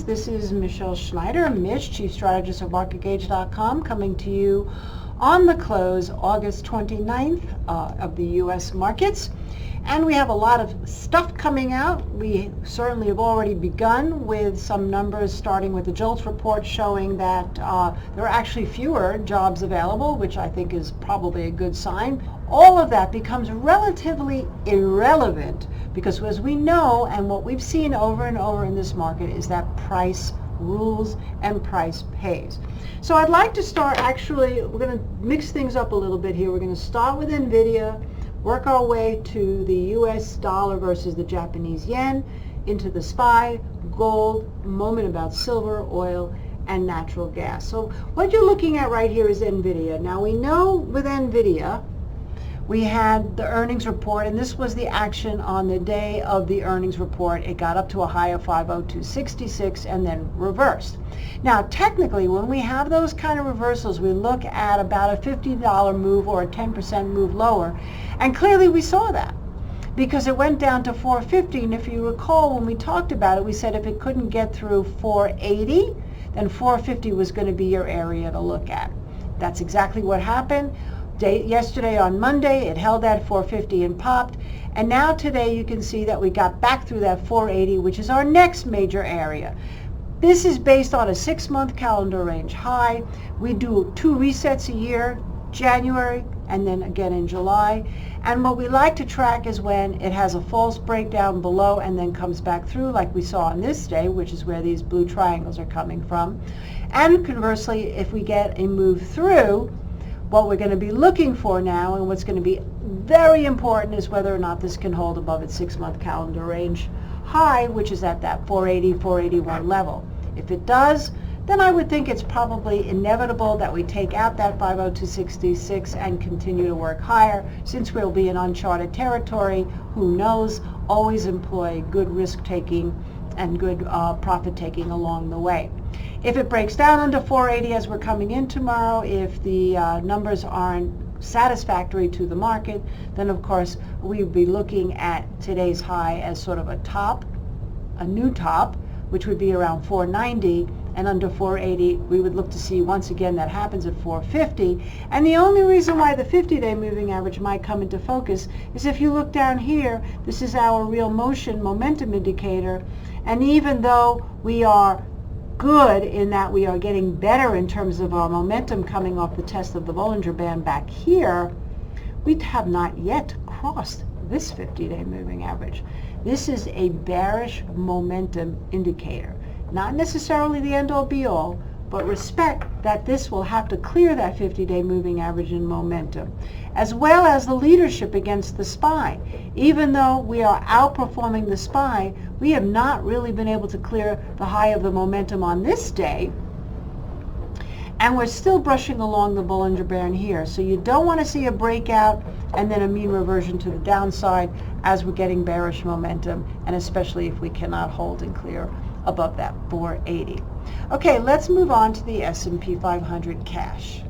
Earnings. This is Michelle Schneider, Mish, Chief Strategist of MarketGauge.com, coming to you on the close August 29th of the U.S. markets. And we have a lot of stuff coming out. We certainly have already begun with some numbers, starting with the JOLTS report showing that there are actually fewer jobs available, which I think is probably a good sign. All of that becomes relatively irrelevant because, as we know, and what we've seen over and over in this market, is that price rules and price pays. So I'd like to start, actually, we're going to mix things up a little bit here. We're going to start with NVIDIA, work our way to the US dollar versus the Japanese yen, into the SPY, gold, moment about silver, oil, and natural gas. So what you're looking at right here is NVIDIA. Now we know with NVIDIA, we had the earnings report, and this was the action on the day of the earnings report. It got up to a high of 502.66 and then reversed. Now, technically, when we have those kind of reversals, we look at about a $50 move or a 10% move lower, and clearly we saw that because it went down to 450, and if you recall, when we talked about it, we said if it couldn't get through 480, then 450 was going to be your area to look at. That's exactly what happened. Yesterday on Monday, it held at 450 and popped, and now today you can see that we got back through that 480, which is our next major area. This is based on a 6-month calendar range high. We do 2 resets a year, January and then again in July, and what we like to track is when it has a false breakdown below and then comes back through, like we saw on this day, which is where these blue triangles are coming from. And conversely, if we get a move through, what we're going to be looking for now, and what's going to be very important, is whether or not this can hold above its 6-month calendar range high, which is at that 480, 481 level. If it does, then I would think it's probably inevitable that we take out that 502.66 and continue to work higher. Since we'll be in uncharted territory, who knows, always employ good risk-taking and good profit-taking along the way. If it breaks down under 480 as we're coming in tomorrow, if the numbers aren't satisfactory to the market, then of course we'd be looking at today's high as sort of a top, a new top, which would be around 490, and under 480 we would look to see once again that happens at 450. And the only reason why the 50-day moving average might come into focus is if you look down here, this is our real motion momentum indicator, and even though we are good in that we are getting better in terms of our momentum coming off the test of the Bollinger Band back here, we have not yet crossed this 50-day moving average. This is a bearish momentum indicator. Not necessarily the end-all be-all, but respect that this will have to clear that 50-day moving average in momentum, as well as the leadership against the SPY. Even though we are outperforming the SPY, we have not really been able to clear the high of the momentum on this day, and we're still brushing along the Bollinger Band here. So you don't want to see a breakout and then a mean reversion to the downside as we're getting bearish momentum, and especially if we cannot hold and clear above that 480. Okay, let's move on to the S&P 500 cash.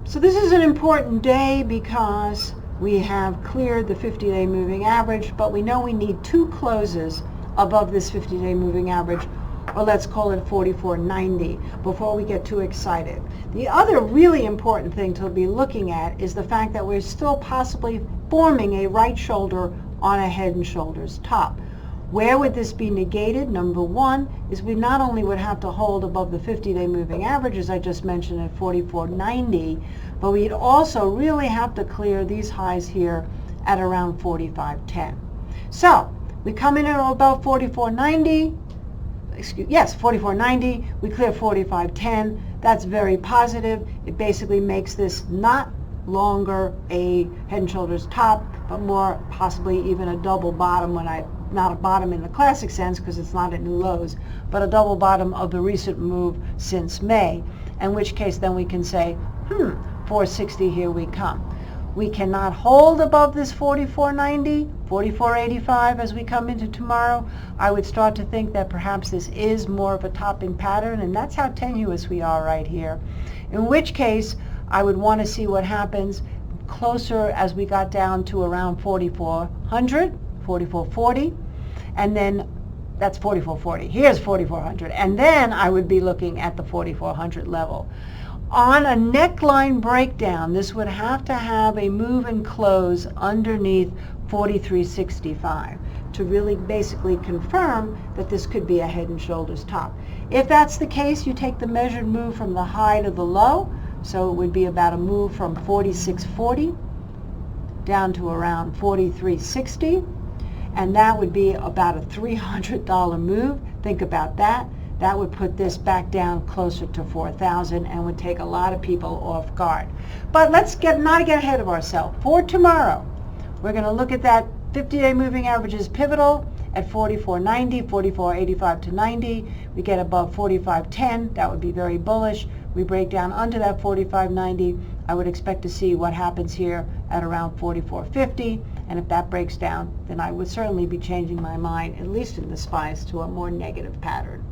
So this is an important day because we have cleared the 50-day moving average, but we know we need 2 closes above this 50-day moving average, or let's call it 44.90, before we get too excited. The other really important thing to be looking at is the fact that we're still possibly forming a right shoulder on a head and shoulders top. Where would this be negated? Number one is we not only would have to hold above the 50-day moving average, as I just mentioned, at 44.90, but we'd also really have to clear these highs here at around 45.10. So we come in at about 44.90, 44.90, we clear 45.10. That's very positive. It basically makes this not longer a head and shoulders top, but more possibly even a double bottom, not a bottom in the classic sense because it's not at new lows, but a double bottom of the recent move since May, in which case then we can say, 460, here we come. We cannot hold above this 44.90, 44.85 as we come into tomorrow. I would start to think that perhaps this is more of a topping pattern, and that's how tenuous we are right here. In which case, I would want to see what happens closer as we got down to around 4,400, 44.40. and then that's 44.40. Here's 4400, and then I would be looking at the 4400 level. On a neckline breakdown, this would have to have a move and close underneath 43.65 to really basically confirm that this could be a head and shoulders top. If that's the case, you take the measured move from the high to the low, so it would be about a move from 46.40 down to around 43.60, and that would be about a $300 move. Think about that. That would put this back down closer to 4,000 and would take a lot of people off guard. But let's not get ahead of ourselves. For tomorrow, we're going to look at that 50-day moving averages pivotal at 44.90, 44.85 to 90. We get above 45.10. That would be very bullish. We break down under that 45.90. I would expect to see what happens here at around 44.50. And if that breaks down, then I would certainly be changing my mind, at least in the SPYs, to a more negative pattern.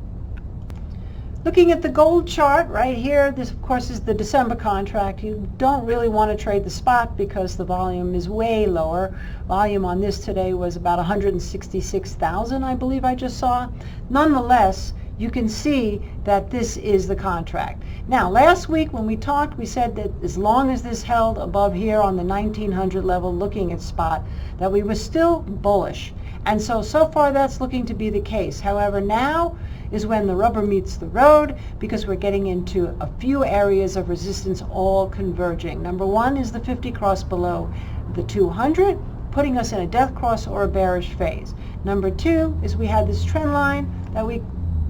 Looking at the gold chart right here, this of course is the December contract. You don't really want to trade the spot because the volume is way lower. Volume on this today was about 166,000, I believe I just saw. Nonetheless, you can see that this is the contract. Now, last week when we talked, we said that as long as this held above here on the 1900 level, looking at spot, that we were still bullish. And so far that's looking to be the case. However, now is when the rubber meets the road, because we're getting into a few areas of resistance all converging. Number one is the 50 cross below the 200, putting us in a death cross or a bearish phase. Number two is we had this trend line that we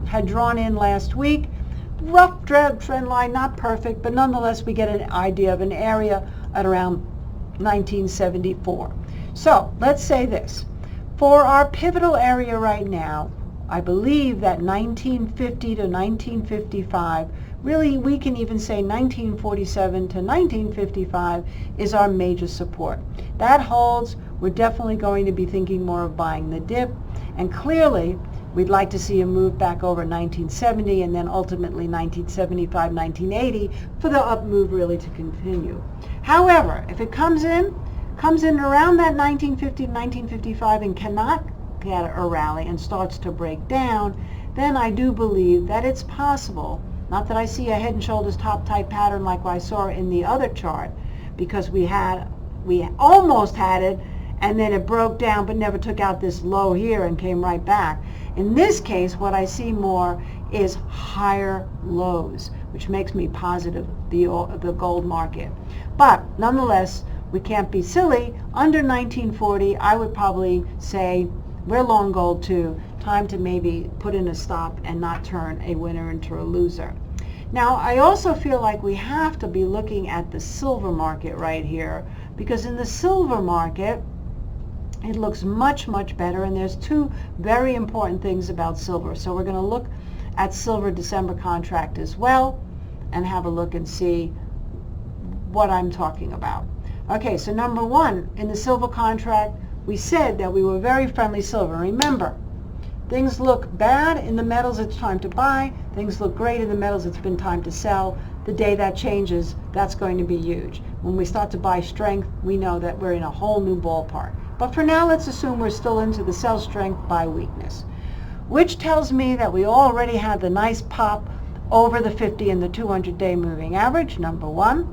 had drawn in last week. Rough trend line, not perfect, but nonetheless we get an idea of an area at around 1974. So let's say this. For our pivotal area right now, I believe that 1950 to 1955, really we can even say 1947 to 1955 is our major support. That holds. We're definitely going to be thinking more of buying the dip, and clearly we'd like to see a move back over 1970 and then ultimately 1975, 1980 for the up move really to continue. However, if it comes in around that 1950 to 1955 and cannot get a rally and starts to break down, then I do believe that it's possible, not that I see a head and shoulders top type pattern like I saw in the other chart, because we almost had it and then it broke down but never took out this low here and came right back. In this case, what I see more is higher lows, which makes me positive the gold market. But nonetheless, we can't be silly. Under 1940, I would probably say we're long gold too. Time to maybe put in a stop and not turn a winner into a loser. Now, I also feel like we have to be looking at the silver market right here, because in the silver market, it looks much, much better, and there's two very important things about silver. So we're going to look at silver December contract as well and have a look and see what I'm talking about. Okay, so number one, in the silver contract, we said that we were very friendly silver. Remember, things look bad in the metals, it's time to buy. Things look great in the metals, it's been time to sell. The day that changes, that's going to be huge. When we start to buy strength, we know that we're in a whole new ballpark. But for now, let's assume we're still into the sell strength, buy weakness, which tells me that we already had the nice pop over the 50 and the 200-day moving average, number one.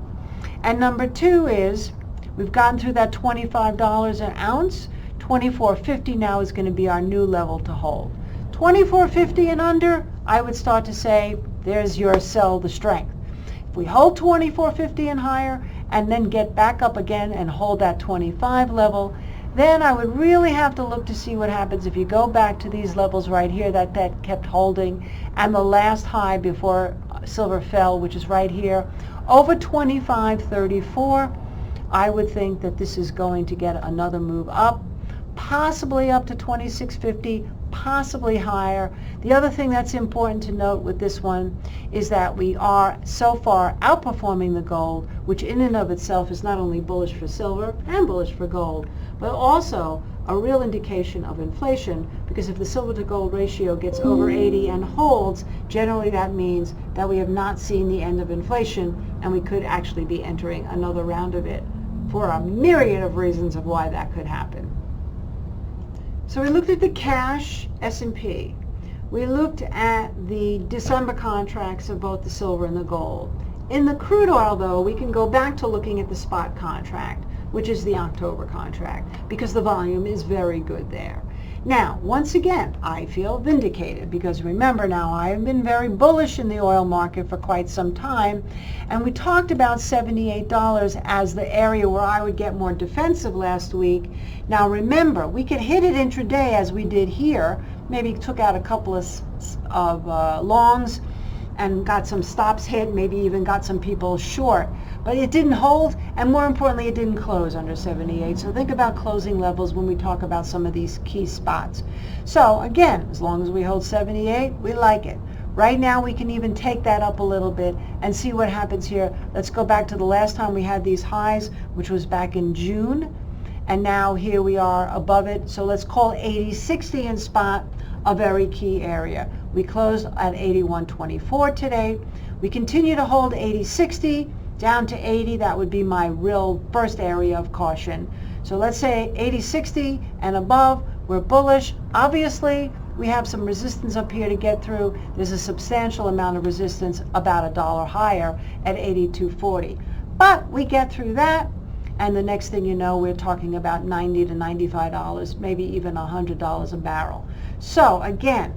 And number two is we've gotten through that $25 an ounce. $24.50 now is going to be our new level to hold. $24.50 and under, I would start to say, there's your sell the strength. If we hold $24.50 and higher and then get back up again and hold that 25 level, then I would really have to look to see what happens if you go back to these levels right here that kept holding, and the last high before silver fell, which is right here, over 25.34. I would think that this is going to get another move up, possibly up to 26.50, possibly higher. The other thing that's important to note with this one is that we are so far outperforming the gold, which in and of itself is not only bullish for silver and bullish for gold, but also a real indication of inflation, because if the silver to gold ratio gets over 80 and holds, generally that means that we have not seen the end of inflation, and we could actually be entering another round of it, for a myriad of reasons of why that could happen. So we looked at the cash S&P. We looked at the December contracts of both the silver and the gold. In the crude oil, though, we can go back to looking at the spot contract, which is the October contract, because the volume is very good there. Now, once again, I feel vindicated because remember now, I've been very bullish in the oil market for quite some time, and we talked about $78 as the area where I would get more defensive last week. Now remember, we could hit it intraday as we did here, maybe took out a couple of longs and got some stops hit, maybe even got some people short. But it didn't hold, and more importantly, it didn't close under 78. So think about closing levels when we talk about some of these key spots. So again, as long as we hold 78, we like it. Right now, we can even take that up a little bit and see what happens here. Let's go back to the last time we had these highs, which was back in June. And now here we are above it. So let's call 80-60 in spot a very key area. We closed at 81.24 today. We continue to hold 80-60 down to 80. That would be my real first area of caution. So let's say 80-60 and above, we're bullish. Obviously, we have some resistance up here to get through. There's a substantial amount of resistance, about $1 higher at 82.40. But we get through that, and the next thing you know, we're talking about $90 to $95, maybe even $100 a barrel. So again,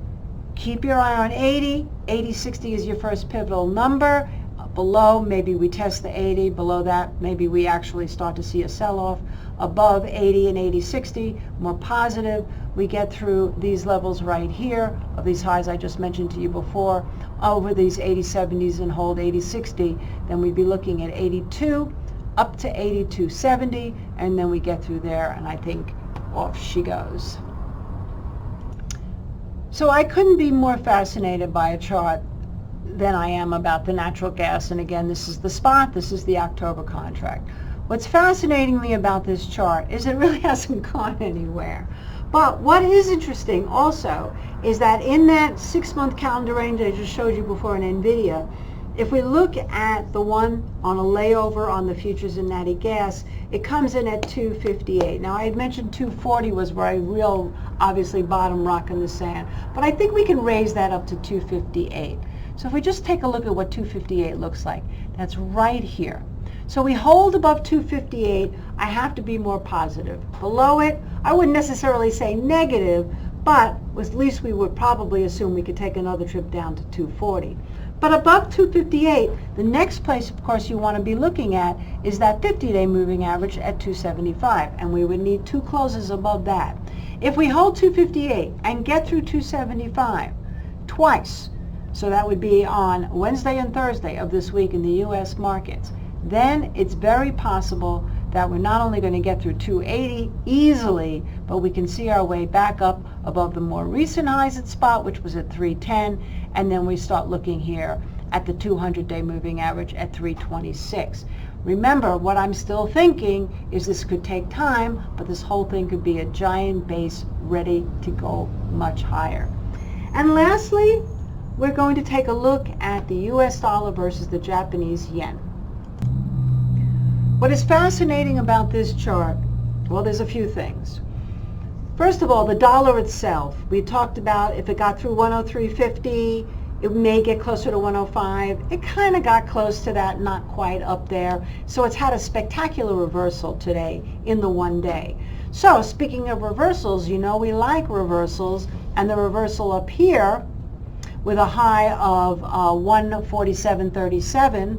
keep your eye on 80. 80-60 is your first pivotal number. Below, maybe we test the 80. Below that, maybe we actually start to see a sell-off. Above 80 and 80-60, more positive. We get through these levels right here of these highs I just mentioned to you before, over these 80-70s and hold 80-60, then we'd be looking at 82 up to 82.70, and then we get through there, and I think off she goes. So I couldn't be more fascinated by a chart than I am about the natural gas. And again, this is the spot, this is the October contract. What's fascinating me about this chart is it really hasn't gone anywhere. But what is interesting also is that in that 6-month calendar range I just showed you before in NVIDIA, if we look at the one on a layover on the futures in natty gas, it comes in at 258. Now I had mentioned 240 was where I real obviously bottom rock in the sand, but I think we can raise that up to 258. So if we just take a look at what 258 looks like, that's right here. So we hold above 258, I have to be more positive. Below it, I wouldn't necessarily say negative, but at least we would probably assume we could take another trip down to 240. But above 258, the next place, of course, you want to be looking at is that 50-day moving average at 275, and we would need 2 closes above that. If we hold 258 and get through 275 twice, so that would be on Wednesday and Thursday of this week in the U.S. markets, then it's very possible that we're not only going to get through 280 easily, but we can see our way back up above the more recent highs at spot, which was at 310, and then we start looking here at the 200-day moving average at 326. Remember, what I'm still thinking is this could take time, but this whole thing could be a giant base ready to go much higher. And lastly, we're going to take a look at the US dollar versus the Japanese yen. What is fascinating about this chart, well, there's a few things. First of all, the dollar itself. We talked about if it got through 103.50, it may get closer to 105. It kind of got close to that, not quite up there. So it's had a spectacular reversal today in the one day. So speaking of reversals, you know we like reversals, and the reversal up here with a high of 147.37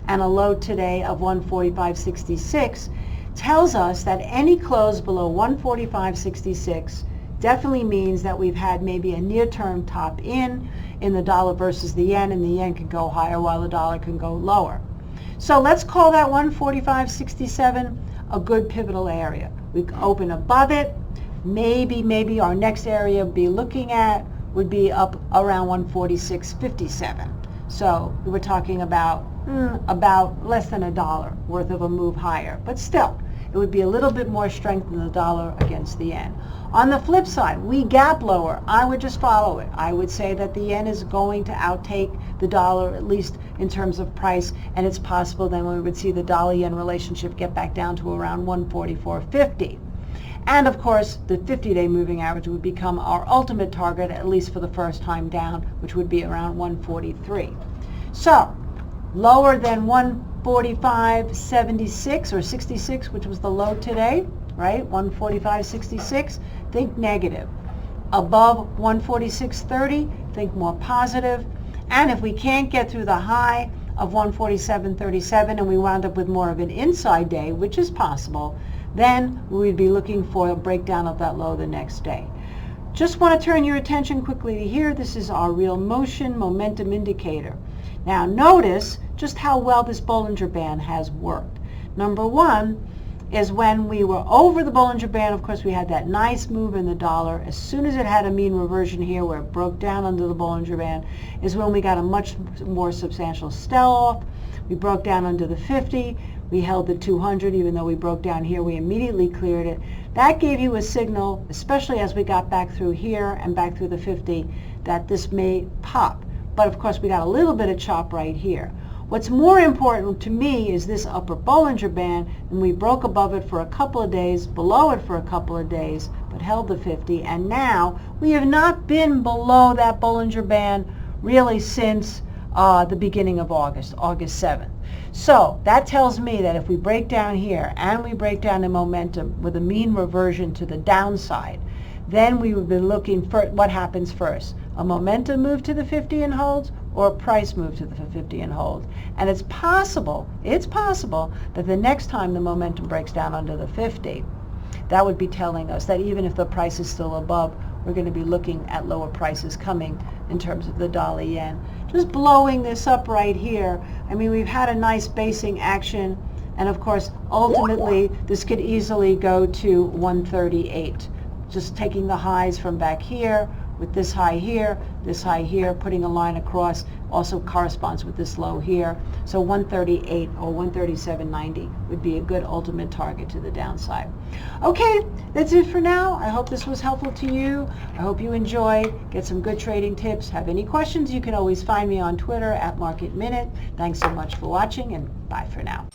and a low today of 145.66 tells us that any close below 145.66 definitely means that we've had maybe a near-term top in the dollar versus the yen, and the yen can go higher while the dollar can go lower. So let's call that 145.67 a good pivotal area. We open above it. Maybe our next area to be looking at would be up around 146.57. So we're talking about less than $1 worth of a move higher, but still it would be a little bit more strength in the dollar against the yen. On the flip side, we gap lower. I would just follow it. I would say that the yen is going to outtake the dollar, at least in terms of price, and it's possible then we would see the dollar-yen relationship get back down to around 144.50. And of course, the 50-day moving average would become our ultimate target, at least for the first time down, which would be around 143. So, lower than 145.76 or 66, which was the low today, right? 145.66, think negative. Above 146.30, think more positive. And if we can't get through the high of 147.37 and we wound up with more of an inside day, which is possible, then we'd be looking for a breakdown of that low the next day. Just want to turn your attention quickly to here. This is our real motion momentum indicator. Now notice just how well this Bollinger Band has worked. Number one is when we were over the Bollinger Band, of course we had that nice move in the dollar. As soon as it had a mean reversion here where it broke down under the Bollinger Band is when we got a much more substantial sell-off. We broke down under the 50. We held the 200, even though we broke down here, we immediately cleared it. That gave you a signal, especially as we got back through here and back through the 50, that this may pop. But of course, we got a little bit of chop right here. What's more important to me is this upper Bollinger Band, and we broke above it for a couple of days, below it for a couple of days, but held the 50, and now we have not been below that Bollinger Band really since the beginning of August 7th. So that tells me that if we break down here and we break down the momentum with a mean reversion to the downside, then we would be looking for what happens first, a momentum move to the 50 and holds or a price move to the 50 and holds. And it's possible that the next time the momentum breaks down under the 50, that would be telling us that even if the price is still above, we're going to be looking at lower prices coming in terms of the dollar yen. Just blowing this up right here, I mean, we've had a nice basing action, and of course, ultimately, this could easily go to 138. Just taking the highs from back here, with this high here, putting a line across, also corresponds with this low here. So 138 or 137.90 would be a good ultimate target to the downside. Okay, that's it for now. I hope this was helpful to you. I hope you enjoyed. Get some good trading tips. Have any questions, you can always find me on Twitter at Market Minute. Thanks so much for watching, and bye for now.